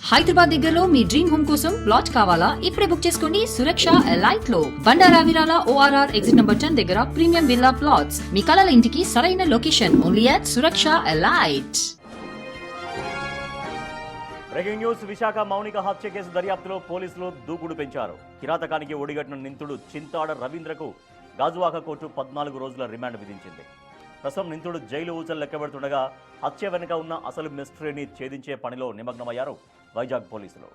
హైదరాబాద్ దగ్గరలో మీ dream home కోసం plot కావాలా? ఇప్పుడే బుక్ చేసుకోండి సురక్ష ఎలైట్ లో. బండారా విరాల ORR ఎగ్జిట్ నంబర్ 10 దగ్గర ప్రీమియం విల్లా ప్లాట్స్. మీ కలల ఇంటికి సరైన location only at Suraksha elite. Breaking news. Visakha Mounika హత్య కేసు దర్యాప్తులో పోలీసులు దూకుడు పెంచారు. కిరాతకానికి ఒడిగట్టిన నిందితుడు చింతాడ రవీంద్రకు గాజువాక కోర్టు 14 రోజుల రిమాండ్ విధించింది. ప్రస్తుతం నిందితుడు జైలు ఊచలు లెక్కబెడుతుండగా హత్య వెనుక ఉన్న అసలు మిస్టరీని ఛేదించే పనిలో నిమగ్నమయ్యారు వైజాగ్ పోలీసులు.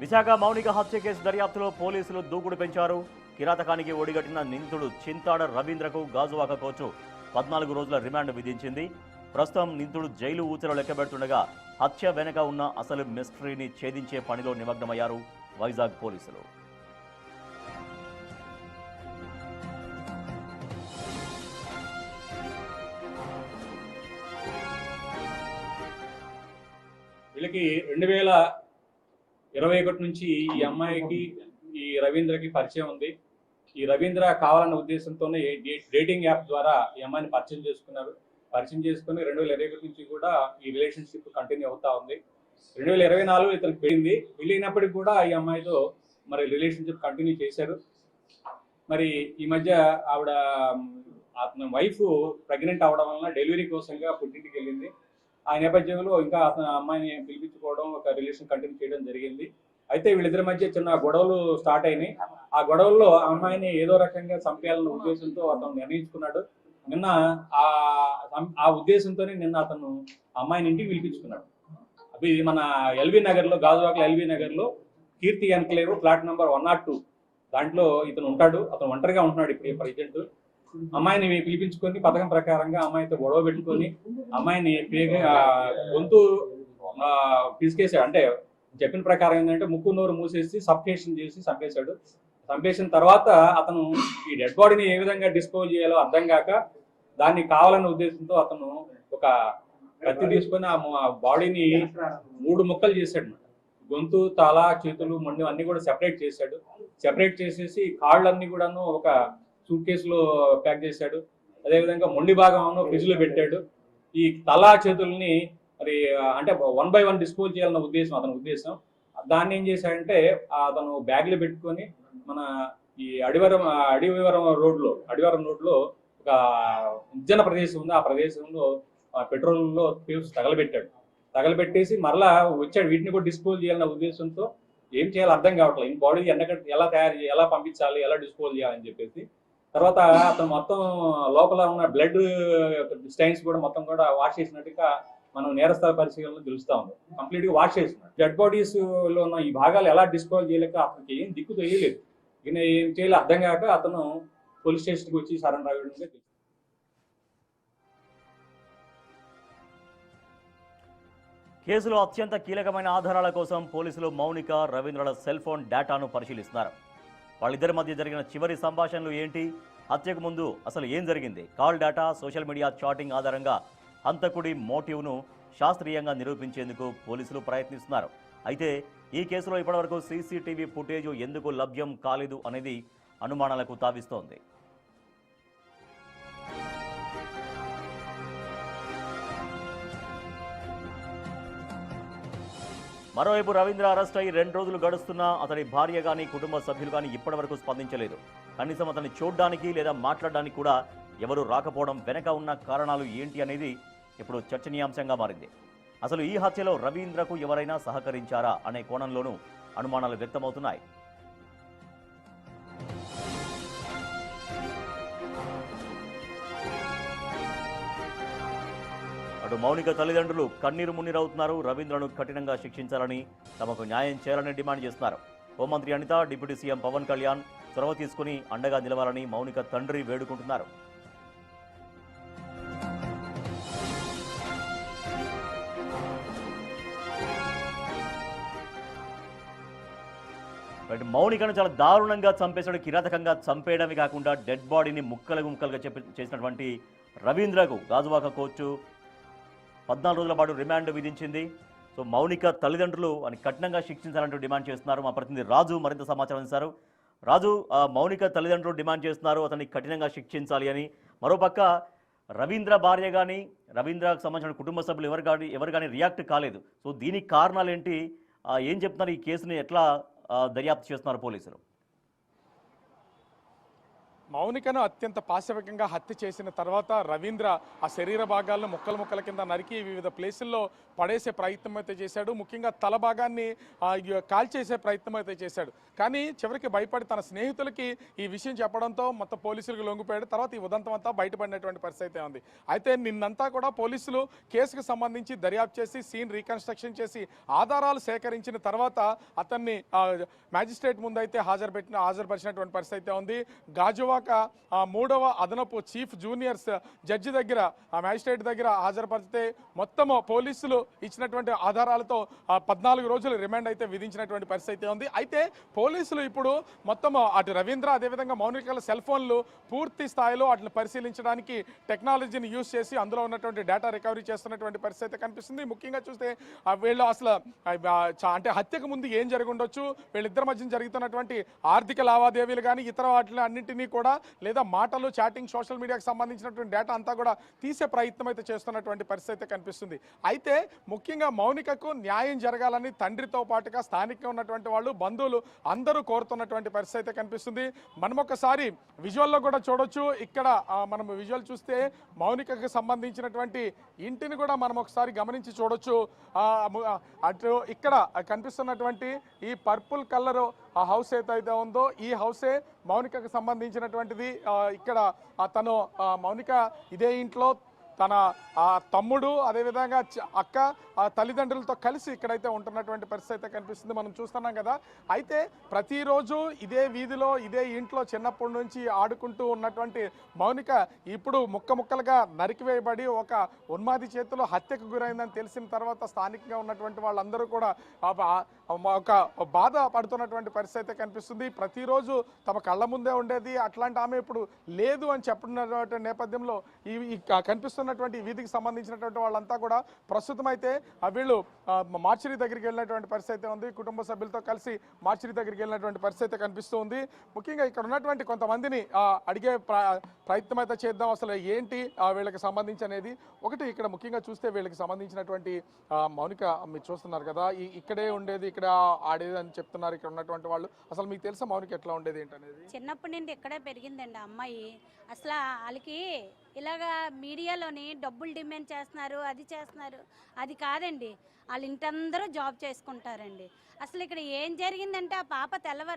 విశాఖ మౌనిక హత్య కేసు దర్యాప్తులో పోలీసులు దూకుడు పెంచారు. కిరాతకానికి ఒడిగట్టిన నిందితుడు చింతాడ రవీంద్రకు గాజువాక కోర్టు 14 రోజుల రిమాండ్ విధించింది. ప్రస్తుతం నిందితుడు జైలు ఊచలు లెక్కబెడుతుండగా హత్య వెనుక ఉన్న అసలు మిస్టరీని ఛేదించే పనిలో నిమగ్నమయ్యారు వైజాగ్ పోలీసులు. వీళ్ళకి 2021 నుంచి ఈ అమ్మాయికి ఈ రవీంద్రకి పరిచయం ఉంది. ఈ రవీంద్ర కావాలన్న ఉద్దేశంతోనే డేటింగ్ యాప్ ద్వారా ఈ అమ్మాయిని పరిచయం చేసుకున్నారు. పరిచయం చేసుకుని 2021 నుంచి కూడా ఈ రిలేషన్షిప్ కంటిన్యూ అవుతా ఉంది. 2024 ఇతనికి పెళ్ళింది. పెళ్ళినప్పటికి కూడా ఈ అమ్మాయితో మరి రిలేషన్షిప్ కంటిన్యూ చేశారు. మరి ఈ మధ్య ఆవిడ అతని వైఫ్ ప్రెగ్నెంట్ అవడం వలన డెలివరీ కోసంగా పుట్టింటికి వెళ్ళింది. ఆ నేపథ్యంలో ఇంకా అతను అమ్మాయిని పిలిపించుకోవడం, ఒక రిలేషన్ కంటిన్యూ చేయడం జరిగింది. అయితే వీళ్ళిద్దరి మధ్య చిన్న గొడవలు స్టార్ట్ అయినాయి. ఆ గొడవల్లో ఆ అమ్మాయిని ఏదో రకంగా చంపేయాలన్న ఉద్దేశంతో అతను నిర్ణయించుకున్నాడు. నిన్న ఆ ఉద్దేశంతోనే నిన్న అతను అమ్మాయిని ఇంటికి పిలిపించుకున్నాడు. అవి మన ఎల్వి నగర్లో, గాజువాకలో ఎల్వి నగర్లో కీర్తి ఎన్క్లేవ్ ఫ్లాట్ నెంబర్ 102 దాంట్లో ఇతను ఉంటాడు. అతను ఒంటరిగా ఉంటున్నాడు ఇప్పుడు ప్రజెంట్. అమ్మాయిని పిలిపించుకొని పథకం ప్రకారంగా అమ్మాయితో గొడవ పెట్టుకొని అమ్మాయిని గొంతు పిసికేసాడు. అంటే చెప్పిన ప్రకారం ఏంటంటే ముక్కు నోరు మూసేసి సఫికేషన్ చేసి చంపేశాడు. చంపేసిన తర్వాత అతను ఈ డెడ్ బాడీని ఏ విధంగా డిస్పోజ్ చేయాలో అర్థం కాక దాన్ని కావాలన్న ఉద్దేశంతో అతను ఒక కత్తి తీసుకొని ఆ బాడీని 3 ముక్కలు చేశాడు. గొంతు, తల, చేతులు, మొండి అన్ని కూడా సెపరేట్ చేశాడు. సెపరేట్ చేసేసి కాళ్ళన్నీ కూడాను ఒక సూట్ కేసులో ప్యాక్ చేశాడు. అదేవిధంగా మొండి భాగం ఫ్రిడ్జ్ లో పెట్టాడు. ఈ తల, చేతుల్ని మరి అంటే 1 by 1 డిస్పోజ్ చేయాలన్న ఉద్దేశం అతని ఉద్దేశం. దాన్ని ఏం చేశాడంటే అతను బ్యాగ్లో పెట్టుకొని మన ఈ అడివరం రోడ్లో ఒక నిర్జన ప్రదేశం ఉంది. ఆ ప్రదేశంలో పెట్రోల్లో తగలబెట్టాడు. తగలబెట్టేసి మరలా వచ్చాడు. వీటిని కూడా డిస్పోజ్ చేయాలన్న ఉద్దేశంతో ఏం చేయాలో అర్థం కావట్లేదు. ఈ బాడీ ఎలా తయారు చేయాలి, ఎలా పంపించాలి, ఎలా డిస్పోజ్ చేయాలని చెప్పేసి తర్వాత అతను మొత్తం లోపల ఉన్న బ్లడ్ స్టైన్స్ కూడా మొత్తం కూడా వాష్ చేసినట్టుగా మనం నేరస్థల పరిశీలనలో తెలుస్తా ఉంది. కంప్లీట్ గా వాష్ చేసినాడు. డెడ్ బాడీస్ లో ఉన్న ఈ భాగాలు ఎలా డిస్పోజ్ చేయలేక అతనికి ఏం దిక్కు తెలియలేదు. ఈయన ఏం చేయాలి అర్థం కాక అతను పోలీస్ స్టేషన్కి వచ్చి సరెండర్ అవ్వడం. కేసులో అత్యంత కీలకమైన ఆధారాల కోసం పోలీసులు మౌనిక, రవీంద్రల సెల్ ఫోన్ డేటాను పరిశీలిస్తున్నారు. వాళ్ళిద్దరి మధ్య జరిగిన చివరి సంభాషణలు ఏంటి, హత్యకు ముందు అసలు ఏం జరిగింది, call data, social media chatting ఆధారంగా హంతకుడి మోటివ్ను శాస్త్రీయంగా నిరూపించేందుకు పోలీసులు ప్రయత్నిస్తున్నారు. అయితే ఈ కేసులో ఇప్పటివరకు CCTV ఫుటేజ్ ఎందుకు లభ్యం కాలేదు అనేది అనుమానాలకు తావిస్తోంది. మరోవైపు రవీంద్ర అరెస్ట్ అయి 2 రోజులు గడుస్తున్నా అతని భార్య కానీ కుటుంబ సభ్యులు కానీ ఇప్పటివరకు స్పందించలేదు. కనీసం అతన్ని చూడ్డానికి లేదా మాట్లాడడానికి కూడా ఎవరు రాకపోవడం వెనక ఉన్న కారణాలు ఏంటి అనేది ఇప్పుడు చర్చనీయాంశంగా మారింది. అసలు ఈ హత్యలో రవీంద్రకు ఎవరైనా సహకరించారా అనే కోణంలోనూ అనుమానాలు వ్యక్తమవుతున్నాయి. అటు మౌనిక తల్లిదండ్రులు కన్నీరు మున్నీరవుతున్నారు. రవీంద్రను కఠినంగా శిక్షించాలని, తమకు న్యాయం చేయాలని డిమాండ్ చేస్తున్నారు. హోంమంత్రి అనిత, డిప్యూటీ సీఎం పవన్ కళ్యాణ్ చొరవ తీసుకుని అండగా నిలవాలని మౌనిక తండ్రి వేడుకుంటున్నారు. బట్ మౌనికను చాలా దారుణంగా చంపేశాడు, కిరాతకంగా చంపేయడమే కాకుండా డెడ్ బాడీని ముక్కలుగా చేసినటువంటి రవీంద్రకు గాజువాక కోర్టు 14 రోజుల పాటు రిమాండ్ విధించింది. సో మౌనిక తల్లిదండ్రులు అని కఠినంగా శిక్షించాలంటూ డిమాండ్ చేస్తున్నారు. మా ప్రతినిధి రాజు మరింత సమాచారం ఇస్తారు. రాజు, మౌనిక తల్లిదండ్రులు డిమాండ్ చేస్తున్నారు అతన్ని కఠినంగా శిక్షించాలి అని. మరోపక్క రవీంద్ర భార్య కానీ రవీంద్రకు సంబంధించిన కుటుంబ సభ్యులు ఎవరు కానీ రియాక్ట్ కాలేదు. సో దీనికి కారణాలు ఏంటి, ఏం చెప్తున్నారు, ఈ కేసుని ఎట్లా దర్యాప్తు చేస్తున్నారు పోలీసులు? మౌనికను అత్యంత పాశవికంగా హత్య చేసిన తర్వాత రవీంద్ర ఆ శరీర భాగాలను ముక్కల కింద నరికి వివిధ ప్లేసుల్లో పడేసే ప్రయత్నం అయితే చేశాడు. ముఖ్యంగా తల భాగాన్ని కాల్చేసే ప్రయత్నం అయితే చేశాడు. కానీ చివరికి భయపడి తన స్నేహితులకి ఈ విషయం చెప్పడంతో మొత్తం పోలీసులకు లొంగిపోయాడు. తర్వాత ఈ ఉదంతం అంతా బయటపడినటువంటి పరిస్థితి అయితే ఉంది. అయితే నిన్నంతా కూడా పోలీసులు కేసుకు సంబంధించి దర్యాప్తు చేసి సీన్ రీకన్స్ట్రక్షన్ చేసి ఆధారాలు సేకరించిన తర్వాత అతన్ని మ్యాజిస్ట్రేట్ ముందు అయితే హాజరుపరిచినటువంటి పరిస్థితి అయితే ఉంది. గాజువాక 3వ అదనపు చీఫ్ జూనియర్స్ జడ్జి దగ్గర మ్యాజిస్ట్రేట్ దగ్గర హాజరుపరిస్తే మొత్తము పోలీసులు ఇచ్చినటువంటి ఆధారాలతో 14 రోజులు రిమాండ్ అయితే విధించినటువంటి పరిస్థితి ఉంది. అయితే పోలీసులు ఇప్పుడు మొత్తం అటు రవీంద్ర అదేవిధంగా మౌనికల సెల్ ఫోన్లు పూర్తి స్థాయిలో వాటిని పరిశీలించడానికి టెక్నాలజీని యూజ్ చేసి అందులో ఉన్నటువంటి డేటా రికవరీ చేస్తున్నటువంటి పరిస్థితి కనిపిస్తుంది. ముఖ్యంగా చూస్తే వీళ్ళు అసలు అంటే హత్యకు ముందు ఏం జరిగి ఉండొచ్చు, వీళ్ళిద్దరి మధ్య జరుగుతున్నటువంటి ఆర్థిక లావాదేవీలు కానీ ఇతర వాటిని అన్నింటినీ కూడా లేదా మాటలు చాటింగ్ సోషల్ మీడియాకి సంబంధించినటువంటి డేటా అంతా కూడా తీసే ప్రయత్నం అయితే చేస్తున్నటువంటి పరిస్థితి కనిపిస్తుంది. అయితే ముఖ్యంగా మౌనికకు న్యాయం జరగాలని తండ్రితో పాటుగా స్థానికంగా ఉన్నటువంటి వాళ్ళు బంధువులు అందరూ కోరుతున్నటువంటి పరిస్థితి కనిపిస్తుంది. మనం ఒకసారి విజువల్లో కూడా చూడొచ్చు. ఇక్కడ మనం విజువల్ చూస్తే మౌనికకు సంబంధించినటువంటి ఇంటిని కూడా మనం ఒకసారి గమనించి చూడొచ్చు. అటు ఇక్కడ కనిపిస్తున్నటువంటి ఈ పర్పుల్ కలర్ ఆ హౌస్ ఏదైతే ఉందో ఈ హౌసే మౌనికకు సంబంధించినటువంటిది. ఇక్కడ తను మౌనిక ఇదే ఇంట్లో తన తమ్ముడు అదేవిధంగా అక్క తల్లిదండ్రులతో కలిసి ఇక్కడైతే ఉంటున్నటువంటి పరిస్థితి అయితే కనిపిస్తుంది, మనం చూస్తున్నాం కదా. అయితే ప్రతిరోజు ఇదే వీధిలో ఇదే ఇంట్లో చిన్నప్పటి నుంచి ఆడుకుంటూ ఉన్నటువంటి మౌనిక ఇప్పుడు ముక్కలుగా నరికివేయబడి ఒక ఉన్మాది చేతిలో హత్యకు గురైందని తెలిసిన తర్వాత స్థానికంగా ఉన్నటువంటి వాళ్ళందరూ కూడా ఒక బాధ పడుతున్నటువంటి పరిస్థితి కనిపిస్తుంది. ప్రతిరోజు తమ కళ్ళ ముందే ఉండేది అట్లాంటి ఆమె ఇప్పుడు లేదు అని చెప్పినటువంటి నేపథ్యంలో ఈ కనిపిస్తున్నటువంటి వీధికి సంబంధించినటువంటి వాళ్ళంతా కూడా ప్రస్తుతం అయితే వీళ్ళు మార్చిరి దగ్గరికి వెళ్ళినటువంటి పరిస్థితి ఉంది. కుటుంబ సభ్యులతో కలిసి మార్చిరి దగ్గరికి వెళ్ళినటువంటి పరిస్థితి కనిపిస్తూ ఉంది. ముఖ్యంగా ఇక్కడ ఉన్నటువంటి కొంతమందిని అడిగే ప్రయత్నం అయితే చేద్దాం, అసలు ఏంటి వీళ్ళకి సంబంధించి అనేది. ఒకటి ఇక్కడ ముఖ్యంగా చూస్తే వీళ్ళకి సంబంధించినటువంటి మౌనిక మీరు చూస్తున్నారు కదా, ఇక్కడే ఉండేది ఇక్కడ ఆడేది అని చెప్తున్నారు ఇక్కడ ఉన్నటువంటి వాళ్ళు. అసలు మీకు తెలుసా మౌనిక ఎట్లా ఉండేది ఏంటనేది? చిన్నప్పటి నుండి ఇక్కడే పెరిగిందండి అమ్మాయి. అసలు వాళ్ళకి ఇలాగా మీడియాలోని డబ్బులు డిమాండ్ చేస్తున్నారు, అది చేస్తున్నారు, అది కాదండి. వాళ్ళ ఇంటందరూ జాబ్ చేసుకుంటారండి. అసలు ఇక్కడ ఏం జరిగిందంటే ఆ పాప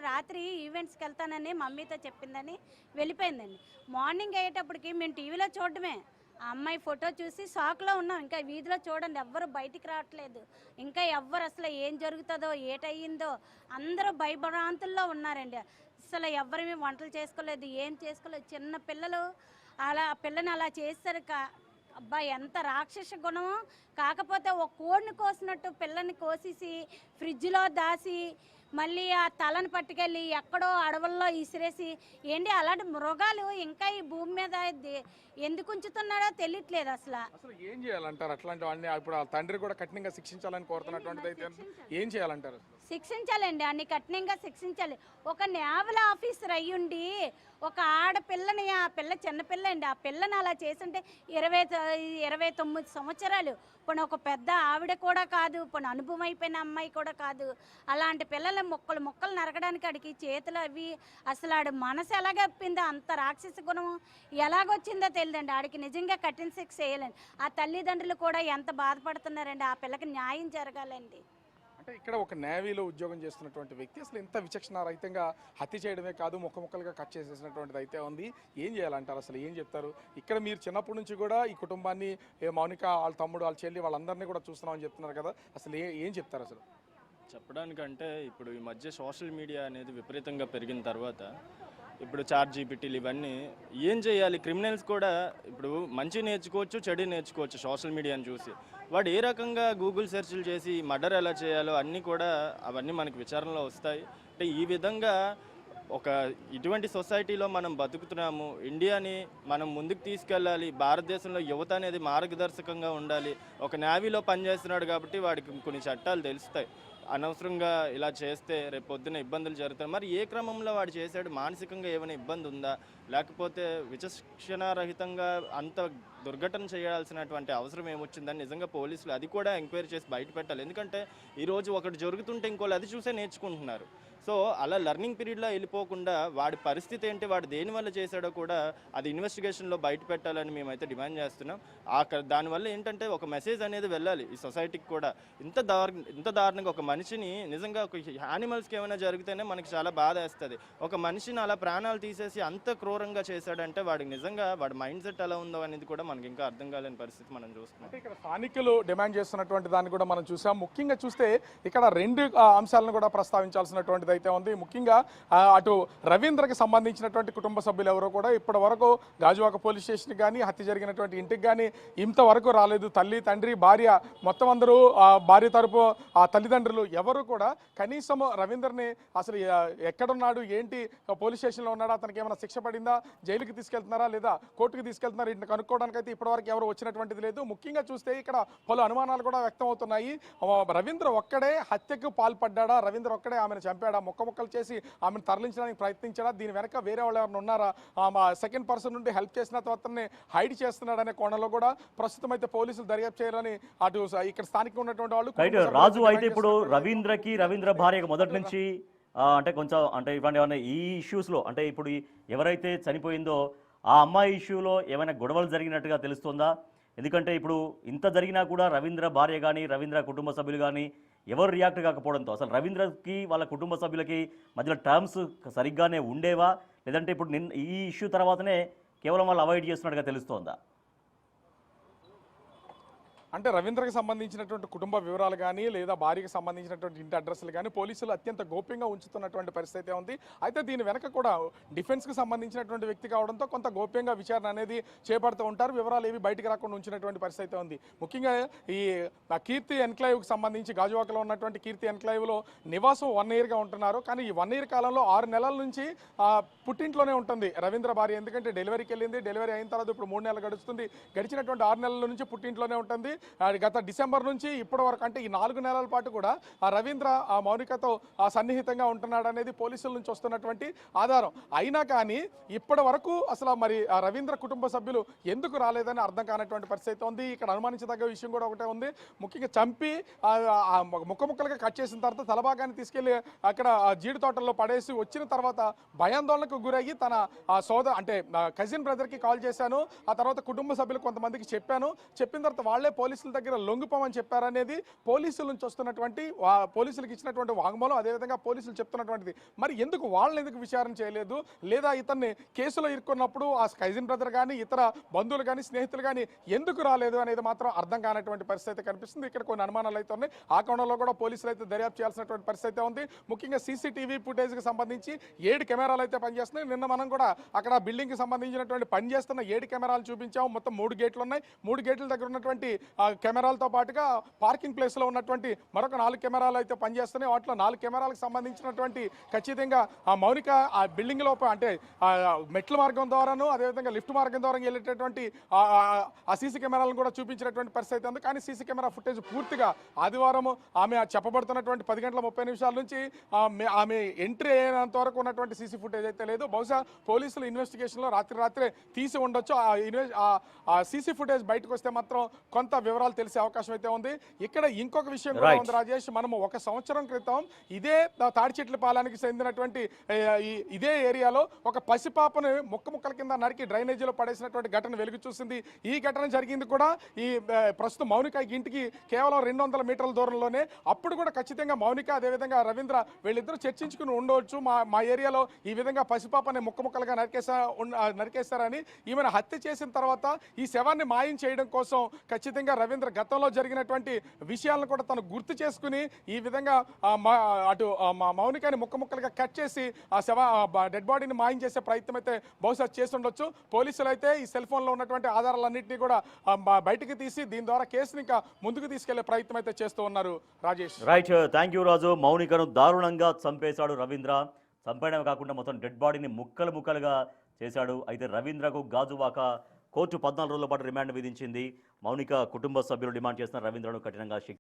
రాత్రి ఈవెంట్స్కి వెళ్తానని మమ్మీతో చెప్పిందని వెళ్ళిపోయిందండి. మార్నింగ్ అయ్యేటప్పటికి మేము టీవీలో చూడడమే, ఆ అమ్మాయి ఫోటో చూసి షాక్లో ఉన్నాం. ఇంకా వీధిలో చూడండి ఎవ్వరు బయటికి రావట్లేదు, ఇంకా ఎవ్వరు అసలు ఏం జరుగుతుందో ఏటయ్యిందో అందరూ భయభ్రాంతుల్లో ఉన్నారండి. అసలు ఎవరిని వంటలు చేసుకోలేదు, ఏం చేసుకోలేదు. చిన్న పిల్లలు పిల్లని అలా చేస్తారు. అబ్బా ఎంత రాక్షస గుణమో. కాకపోతే ఒక కోడిని కోసినట్టు పిల్లని కోసేసి ఫ్రిడ్జ్లో దాసి మళ్ళీ ఆ తలను పట్టుకెళ్ళి ఎక్కడో అడవుల్లో ఇసిరేసి, ఏంటి అలాంటి మృగాలు ఇంకా ఈ భూమి మీద ఎందుకు ఉంచుతున్నాడో తెలియట్లేదు. అసలు ఏం చేయాలంటారు అట్లాంటి వాళ్ళని? ఇప్పుడు తండ్రి కూడా కఠినంగా శిక్షించాలని కోరుతున్నటువంటిది అయితే ఏం చేయాలంటారు? శిక్షించాలండి, అన్ని కఠినంగా శిక్షించాలి. ఒక నేవల్ ఆఫీసర్ అయ్యుండి ఒక ఆడపిల్లని, ఆ పిల్ల చిన్నపిల్ల అండి, ఆ పిల్లని అలా చేస్తుంటే 29 సంవత్సరాలు పోనీ ఒక పెద్ద ఆవిడ కూడా కాదు, పోనీ అనుభవం అయిపోయిన అమ్మాయి కూడా కాదు. అలాంటి పిల్లల మొక్కలు నరకడానికి ఆడికి చేతులు అవి అసలు ఆడి మనసు ఎలాగప్పిందో, అంత రాక్షస గుణం ఎలాగొచ్చిందో తెలియదండి. ఆడికి నిజంగా కఠిన శిక్ష వేయాలండి. ఆ తల్లిదండ్రులు కూడా ఎంత బాధపడుతున్నారండి, ఆ పిల్లకి న్యాయం జరగాలండి. అంటే ఇక్కడ ఒక నేవీలో ఉద్యోగం చేస్తున్నటువంటి వ్యక్తి అసలు ఇంత విచక్షణారహితంగా హత్య చేయడమే కాదు ముక్కలుగా కట్ చేసేసినటువంటిది అయితే ఉంది. ఏం చేయాలంటారు? అసలు ఏం చెప్తారు? ఇక్కడ మీరు చిన్నప్పటి నుంచి కూడా ఈ కుటుంబాన్ని మౌనిక వాళ్ళ తమ్ముడు వాళ్ళ చెల్లి వాళ్ళందరినీ కూడా చూస్తున్నామని చెప్తున్నారు కదా, అసలు ఏం చెప్తారు? అసలు చెప్పడానికంటే ఇప్పుడు ఈ మధ్య సోషల్ మీడియా అనేది విపరీతంగా పెరిగిన తర్వాత ఇప్పుడు చాట్ జీపీటీలు ఇవన్నీ ఏం చేయాలి, క్రిమినల్స్ కూడా ఇప్పుడు మంచి నేర్చుకోవచ్చు, చెడు నేర్చుకోవచ్చు సోషల్ మీడియాని చూసి. వాడు ఏ రకంగా గూగుల్ సెర్చ్లు చేసి మర్డర్ ఎలా చేయాలో అన్నీ కూడా అవన్నీ మనకి విచారణలో వస్తాయి. అంటే ఈ విధంగా ఒక ఇటువంటి సొసైటీలో మనం బతుకుతున్నాము. ఇండియాని మనం ముందుకు తీసుకెళ్ళాలి. భారతదేశంలో యువత అనేది మార్గదర్శకంగా ఉండాలి. ఒక నేవీలో పనిచేస్తున్నాడు కాబట్టి వాడికి కొన్ని చట్టాలు తెలుస్తాయి. అనవసరంగా ఇలా చేస్తే రేపు పొద్దున ఇబ్బందులు జరుగుతాయి. మరి ఏ క్రమంలో వాడు చేశాడు? మానసికంగా ఏమైనా ఇబ్బంది ఉందా, లేకపోతే విచక్షణారహితంగా అంత దుర్ఘటన చేయాల్సినటువంటి అవసరం ఏమొచ్చిందని నిజంగా పోలీసులు అది కూడా ఎంక్వైరీ చేసి బయట పెట్టాలి. ఎందుకంటే ఈరోజు ఒకటి జరుగుతుంటే ఇంకోళ్ళు అది చూసే నేర్చుకుంటున్నారు. సో అలా లెర్నింగ్ పీరియడ్లో వెళ్ళిపోకుండా వాడి పరిస్థితి ఏంటి, వాడు దేనివల్ల చేశాడో కూడా అది ఇన్వెస్టిగేషన్లో బయట పెట్టాలని మేమైతే డిమాండ్ చేస్తున్నాం. దానివల్ల ఏంటంటే ఒక మెసేజ్ అనేది వెళ్ళాలి ఈ సొసైటీకి కూడా. ఇంత దారుణంగా ఒక మనిషిని నిజంగా ఒక యానిమల్స్కి ఏమైనా జరిగితేనే మనకి చాలా బాధ వేస్తుంది. ఒక మనిషిని అలా ప్రాణాలు తీసేసి అంత క్రూరంగా చేశాడంటే వాడికి నిజంగా వాడి మైండ్ సెట్ ఎలా ఉందో అనేది కూడా మనకి ఇంకా అర్థం కాలేని పరిస్థితి మనం చూస్తున్నాం. అంటే ఇక్కడ స్థానికులు డిమాండ్ చేస్తున్నటువంటి దాన్ని కూడా మనం చూసాం. ముఖ్యంగా చూస్తే ఇక్కడ రెండు అంశాలను కూడా ప్రస్తావించాల్సినటువంటిది అయితే ఉంది. ముఖ్యంగా అటు రవీంద్రకి సంబంధించినటువంటి కుటుంబ సభ్యులు ఎవరో కూడా ఇప్పటి వరకు గాజువాక పోలీస్ స్టేషన్కి కానీ హత్య జరిగినటువంటి ఇంటికి కానీ ఇంతవరకు రాలేదు. తల్లి, తండ్రి, భార్య మొత్తం అందరూ భార్య తరపు ఆ తల్లిదండ్రులు ఎవరు కూడా కనీసం రవీంద్రని అసలు ఎక్కడున్నాడు, ఏంటి, పోలీస్ స్టేషన్లో ఉన్నాడా, అతనికి ఏమైనా శిక్ష పడిందా, జైలుకి తీసుకెళ్తున్నారా లేదా కోర్టుకి తీసుకెళ్తున్నారా, ఇంటిని కనుక్కోవడానికి అయితే ఇప్పటివరకు ఎవరు వచ్చినటువంటిది లేదు. ముఖ్యంగా చూస్తే ఇక్కడ పలు అనుమానాలు కూడా వ్యక్తం అవుతున్నాయి. రవీంద్ర ఒక్కడే హత్యకు పాల్పడ్డా, రవీంద్ర ఒక్కడే ఆమెను చంపాడా, ముక్కలు చేసి ఆమెను తరలించడానికి ప్రయత్నించాడా, దీని వెనక వేరే వాళ్ళు ఎవరైనా ఉన్నారా, సెకండ్ పర్సన్ నుండి హెల్ప్ చేసిన తర్వాతనే హైడ్ చేస్తున్నాడనే కోణంలో కూడా ప్రస్తుతం అయితే పోలీసులు దర్యాప్తు చేయాలని అటు ఇక్కడ స్థానికంగా ఉన్నటువంటి వాళ్ళు రాజు అయితే ఇప్పుడు రవీంద్ర భార్యకు మొదటి నుంచి అంటే కొంచెం అంటే ఇవన్నీ ఈ ఇష్యూస్లో అంటే ఇప్పుడు ఎవరైతే చనిపోయిందో ఆ అమ్మాయి ఇష్యూలో ఏమైనా గొడవలు జరిగినట్టుగా తెలుస్తుందా? ఎందుకంటే ఇప్పుడు ఇంత జరిగినా కూడా రవీంద్ర భార్య కానీ రవీంద్ర కుటుంబ సభ్యులు కానీ ఎవరు రియాక్ట్ కాకపోవడంతో అసలు రవీంద్రకి వాళ్ళ కుటుంబ సభ్యులకి మధ్యలో టర్మ్స్ సరిగ్గానే ఉండేవా, లేదంటే ఇప్పుడు ఈ ఇష్యూ తర్వాతనే కేవలం వాళ్ళు అవాయిడ్ చేస్తున్నట్టుగా తెలుస్తోందా? అంటే రవీంద్రకి సంబంధించినటువంటి కుటుంబ వివరాలు కానీ లేదా భార్యకి సంబంధించినటువంటి ఇంటి అడ్రస్లు కానీ పోలీసులు అత్యంత గోప్యంగా ఉంచుతున్నటువంటి పరిస్థితి ఉంది. అయితే దీని వెనక కూడా డిఫెన్స్కి సంబంధించినటువంటి వ్యక్తి కావడంతో కొంత గోప్యంగా విచారణ అనేది చేపడుతూ ఉంటారు. వివరాలు ఏవి బయటకు రాకుండా ఉంచినటువంటి పరిస్థితి ఉంది. ముఖ్యంగా ఈ కీర్తి ఎన్క్లైవ్కి సంబంధించి గాజువాకలో ఉన్నటువంటి కీర్తి ఎన్క్లైవ్లో నివాసం 1 yearగా ఉంటున్నారు. కానీ ఈ 1 year కాలంలో 6 నెలల నుంచి పుట్టింట్లోనే ఉంటుంది రవీంద్ర భార్య. ఎందుకంటే డెలివరీకి వెళ్ళింది, డెలివరీ అయిన తర్వాత ఇప్పుడు 3 నెలలు గడుస్తుంది. గడిచినటువంటి 6 నెలల నుంచి పుట్టింట్లోనే ఉంటుంది. గత డిసెంబర్ నుంచి ఇప్పటి వరకు అంటే ఈ 4 నెలల పాటు కూడా రవీంద్ర మౌనికతో సన్నిహితంగా ఉంటున్నాడు అనేది పోలీసుల నుంచి వస్తున్నటువంటి ఆధారం. అయినా కానీ ఇప్పటి వరకు అసలు మరి రవీంద్ర కుటుంబ సభ్యులు ఎందుకు రాలేదని అర్థం కానటువంటి పరిస్థితి ఉంది. ఇక్కడ అనుమానించదగ్గ విషయం కూడా ఒకటే ఉంది. ముఖ్యంగా చంపి ముక్కలుగా కట్ చేసిన తర్వాత తలభాగాన్ని తీసుకెళ్లి అక్కడ జీడి తోటల్లో పడేసి వచ్చిన తర్వాత భయాందోళనకు గురయ్యి తన అంటే కజిన్ బ్రదర్కి కాల్ చేశాను, ఆ తర్వాత కుటుంబ సభ్యులు కొంతమందికి చెప్పాను, చెప్పిన తర్వాత వాళ్లే పోలీసుల దగ్గర లొంగిపోమని చెప్పారనేది పోలీసుల నుంచి వస్తున్నటువంటి పోలీసులకు ఇచ్చినటువంటి వాంగ్మూలం. అదేవిధంగా పోలీసులు చెప్తున్నటువంటిది. మరి ఎందుకు వాళ్ళని ఎందుకు విచారణ చేయలేదు, లేదా ఇతన్ని కేసులో ఇరుక్కున్నప్పుడు ఆ కజిన్ బ్రదర్ కానీ ఇతర బంధువులు కానీ స్నేహితులు కానీ ఎందుకు రాలేదు అనేది మాత్రం అర్థం కానటువంటి పరిస్థితి కనిపిస్తుంది. ఇక్కడ కొన్ని అనుమానాలు అయితే ఉన్నాయి. ఆ కోణంలో కూడా పోలీసులు అయితే దర్యాప్తు చేయాల్సినటువంటి పరిస్థితి ఉంది. ముఖ్యంగా సీసీటీవీ ఫుటేజ్కి సంబంధించి 7 కెమెరాలు అయితే పనిచేస్తున్నాయి. నిన్న మనం కూడా అక్కడ బిల్డింగ్కి సంబంధించినటువంటి పనిచేస్తున్న 7 కెమెరాలు చూపించాము. మొత్తం 3 గేట్లు ఉన్నాయి. 3 గేట్ల దగ్గర ఉన్నటువంటి కెమెరాలతో పాటుగా పార్కింగ్ ప్లేస్లో ఉన్నటువంటి మరొక 4 కెమెరాలు అయితే పనిచేస్తున్నాయి. వాటిలో 4 కెమెరాలకు సంబంధించినటువంటి ఖచ్చితంగా ఆ మౌనిక ఆ బిల్డింగ్ లోపల అంటే మెట్ల మార్గం ద్వారాను అదేవిధంగా లిఫ్ట్ మార్గం ద్వారా వెళ్ళేటటువంటి ఆ సీసీ కెమెరాలను కూడా చూపించినటువంటి పరిస్థితి ఉంది. కానీ సీసీ కెమెరా ఫుటేజ్ పూర్తిగా ఆదివారం ఆమె చెప్పబడుతున్నటువంటి 10:30 నుంచి ఆమె ఎంట్రీ అయినంత వరకు ఉన్నటువంటి సీసీ ఫుటేజ్ అయితే లేదు. బహుశా పోలీసులు ఇన్వెస్టిగేషన్లో రాత్రే తీసి ఉండొచ్చు. ఆ సీసీ ఫుటేజ్ బయటకు వస్తే మాత్రం కొంత వివరాలు తెలిసే అవకాశం అయితే ఉంది. ఇక్కడ ఇంకొక విషయం కూడా ఉంది రాజేష్. మనము 1 సంవత్సరం క్రితం ఇదే తాడిచెట్ల పాలానికి చెందినటువంటి ఇదే ఏరియాలో ఒక పసిపాపను ముక్కల కింద నరికి డ్రైనేజీలో పడేసినటువంటి ఘటన వెలుగు చూసింది. ఈ ఘటన జరిగింది కూడా ఈ ప్రస్తుతం మౌనిక ఇంటికి కేవలం 200 మీటర్ల దూరంలోనే. అప్పుడు కూడా ఖచ్చితంగా మౌనిక అదేవిధంగా రవీంద్ర వీళ్ళిద్దరూ చర్చించుకుని ఉండవచ్చు. మా ఏరియాలో ఈ విధంగా పసిపాపని ముక్కలుగా నరికేస్తారని, ఈమెను హత్య చేసిన తర్వాత ఈ శవాన్ని మాయం చేయడం కోసం ఖచ్చితంగా రవీంద్ర గతంలో జరిగినటువంటి విషయాలను కూడా తను గుర్తు చేసుకుని ఈ విధంగా అటు మౌనికని ముక్కలుగా కట్ చేసి ఆ డెడ్ బాడీని మాయం చేసే ప్రయత్నం అయితే బహుశా చేసి ఉండొచ్చు. పోలీసులు అయితే ఈ సెల్ ఫోన్లో ఉన్నటువంటి ఆధారాలన్నింటినీ కూడా బయటికి తీసి దీని ద్వారా కేసుని ఇంకా ముందుకు తీసుకెళ్లే ప్రయత్నం అయితే చేస్తూ ఉన్నారు. రాజేష్. రైట్, థ్యాంక్ యూ రాజు. మౌనికను దారుణంగా చంపేశాడు రవీంద్ర. చంపేయడమే కాకుండా మొత్తం డెడ్ బాడీని ముక్కలుగా చేశాడు. అయితే రవీంద్రకు గాజువాక కోర్టు 14 రోజుల పాటు రిమాండ్ విధించింది. మౌనిక కుటుంబ సభ్యులు డిమాండ్ చేస్తున్న రవీంద్రను కఠినంగా